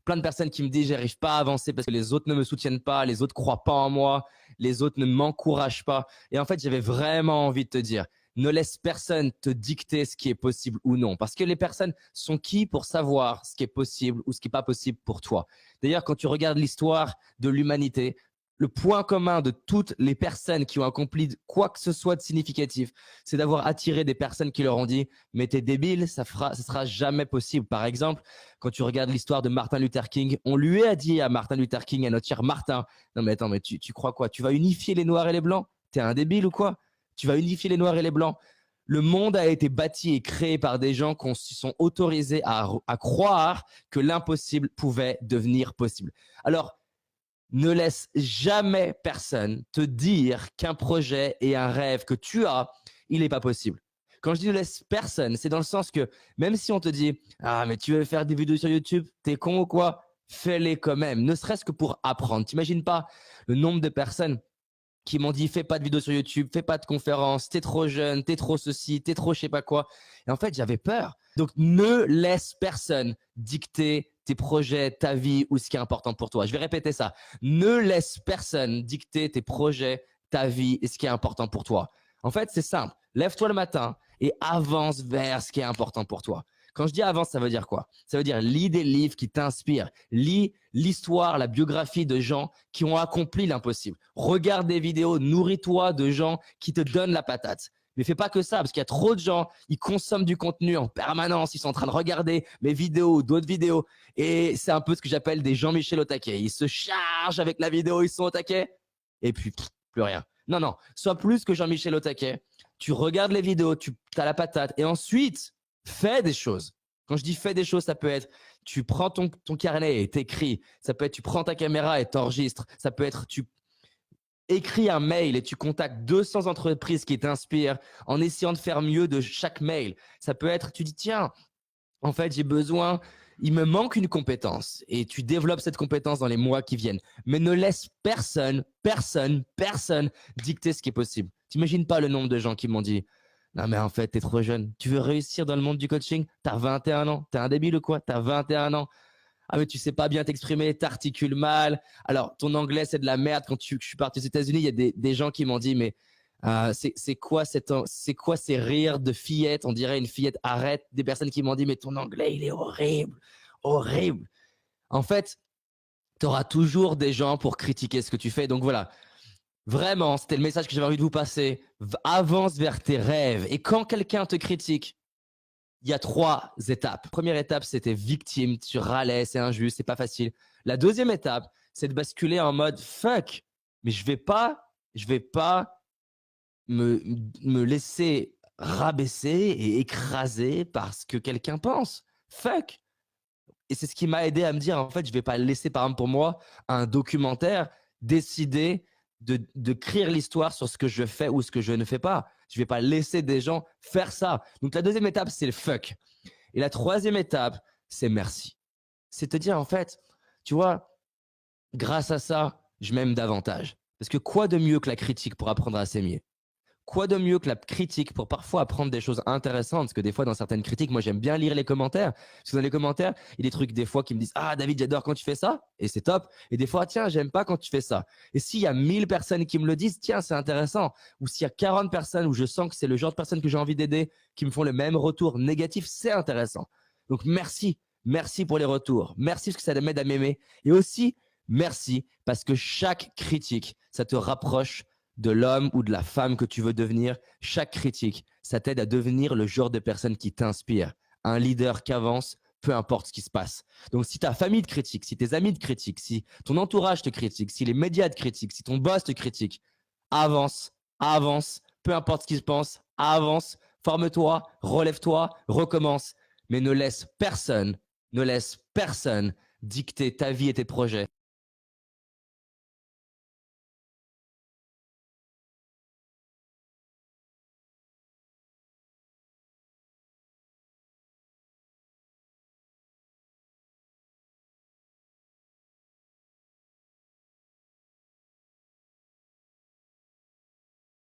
plein de personnes qui me disent j'arrive pas à avancer parce que les autres ne me soutiennent pas, les autres croient pas en moi, les autres ne m'encouragent pas. Et en fait, j'avais vraiment envie de te dire, ne laisse personne te dicter ce qui est possible ou non. Parce que les personnes sont qui pour savoir ce qui est possible ou ce qui n'est pas possible pour toi. D'ailleurs, quand tu regardes l'histoire de l'humanité, le point commun de toutes les personnes qui ont accompli quoi que ce soit de significatif, c'est d'avoir attiré des personnes qui leur ont dit « mais t'es débile, ça sera jamais possible ». Par exemple, quand tu regardes l'histoire de Martin Luther King, on lui a dit à Martin Luther King, à notre cher Martin, « non mais attends, mais tu crois quoi? Tu vas unifier les Noirs et les Blancs? T'es un débile ou quoi? Tu vas unifier les Noirs et les Blancs ?» Le monde a été bâti et créé par des gens qui se sont autorisés à croire que l'impossible pouvait devenir possible. Alors, ne laisse jamais personne te dire qu'un projet et un rêve que tu as, il n'est pas possible. Quand je dis ne laisse personne, c'est dans le sens que même si on te dit « Ah, mais tu veux faire des vidéos sur YouTube, t'es con ou quoi ?» Fais-les quand même, ne serait-ce que pour apprendre. T'imagines pas le nombre de personnes qui m'ont dit « Fais pas de vidéos sur YouTube, fais pas de conférences, t'es trop jeune, t'es trop ceci, t'es trop je sais pas quoi. » Et en fait, j'avais peur. Donc, ne laisse personne dicter tes projets, ta vie ou ce qui est important pour toi. Je vais répéter ça. Ne laisse personne dicter tes projets, ta vie et ce qui est important pour toi. En fait, c'est simple. Lève-toi le matin et avance vers ce qui est important pour toi. Quand je dis avance, ça veut dire quoi? Ça veut dire lis des livres qui t'inspirent. Lis l'histoire, la biographie de gens qui ont accompli l'impossible. Regarde des vidéos, nourris-toi de gens qui te donnent la patate. Mais fais pas que ça, parce qu'il y a trop de gens, ils consomment du contenu en permanence, ils sont en train de regarder mes vidéos, d'autres vidéos, et c'est un peu ce que j'appelle des Jean-Michel au taquet. Ils se chargent avec la vidéo, ils sont au taquet, et puis plus rien. Non, non, sois plus que Jean-Michel au taquet. Tu regardes les vidéos, tu as la patate, et ensuite, fais des choses. Quand je dis fais des choses, ça peut être tu prends ton carnet et t'écris. Ça peut être tu prends ta caméra et t'enregistres. Ça peut être tu écris un mail et tu contactes 200 entreprises qui t'inspirent en essayant de faire mieux de chaque mail. Ça peut être tu dis tiens, en fait, j'ai besoin, il me manque une compétence et tu développes cette compétence dans les mois qui viennent. Mais ne laisse personne dicter ce qui est possible. T'imagines pas le nombre de gens qui m'ont dit non, mais en fait, t'es trop jeune. Tu veux réussir dans le monde du coaching? T'as 21 ans. T'es un débile ou quoi? T'as 21 ans. Ah, mais tu sais pas bien t'exprimer, t'articules mal. Alors, ton anglais, c'est de la merde. Quand je suis parti aux États-Unis, il y a des gens qui m'ont dit, mais c'est quoi ces rires de fillettes? On dirait une fillette, arrête. Des personnes qui m'ont dit, mais ton anglais, il est horrible, horrible. En fait, tu auras toujours des gens pour critiquer ce que tu fais. Donc voilà, vraiment, c'était le message que j'avais envie de vous passer. Avance vers tes rêves. Et quand quelqu'un te critique, il y a 3 étapes. Première étape, c'était victime, tu râlais, c'est injuste, c'est pas facile. La deuxième étape, c'est de basculer en mode fuck, mais je vais pas me laisser rabaisser et écraser parce que quelqu'un pense. Fuck. Et c'est ce qui m'a aidé à me dire, en fait, je vais pas laisser, par exemple, pour moi, un documentaire décider de créer l'histoire sur ce que je fais ou ce que je ne fais pas. Je vais pas laisser des gens faire ça. Donc, la deuxième étape, c'est le fuck. Et la troisième étape, c'est merci. C'est te dire, en fait, tu vois, grâce à ça, je m'aime davantage. Parce que quoi de mieux que la critique pour apprendre à s'aimer? Quoi de mieux que la critique pour parfois apprendre des choses intéressantes? Parce que des fois, dans certaines critiques, moi, j'aime bien lire les commentaires. Parce que dans les commentaires, il y a des trucs des fois qui me disent « Ah, David, j'adore quand tu fais ça. » Et c'est top. Et des fois, « Tiens, j'aime pas quand tu fais ça. » Et s'il y a 1000 personnes qui me le disent, tiens, c'est intéressant. Ou s'il y a 40 personnes où je sens que c'est le genre de personnes que j'ai envie d'aider qui me font le même retour négatif, c'est intéressant. Donc, merci. Merci pour les retours. Merci parce que ça m'aide à m'aimer. Et aussi, merci parce que chaque critique, ça te rapproche de l'homme ou de la femme que tu veux devenir. Chaque critique, ça t'aide à devenir le genre de personne qui t'inspire. Un leader qui avance, peu importe ce qui se passe. Donc, si ta famille te critique, si tes amis te critiquent, si ton entourage te critique, si les médias te critiquent, si ton boss te critique, avance, avance, peu importe ce qui se passe, avance, forme-toi, relève-toi, recommence. Mais ne laisse personne dicter ta vie et tes projets.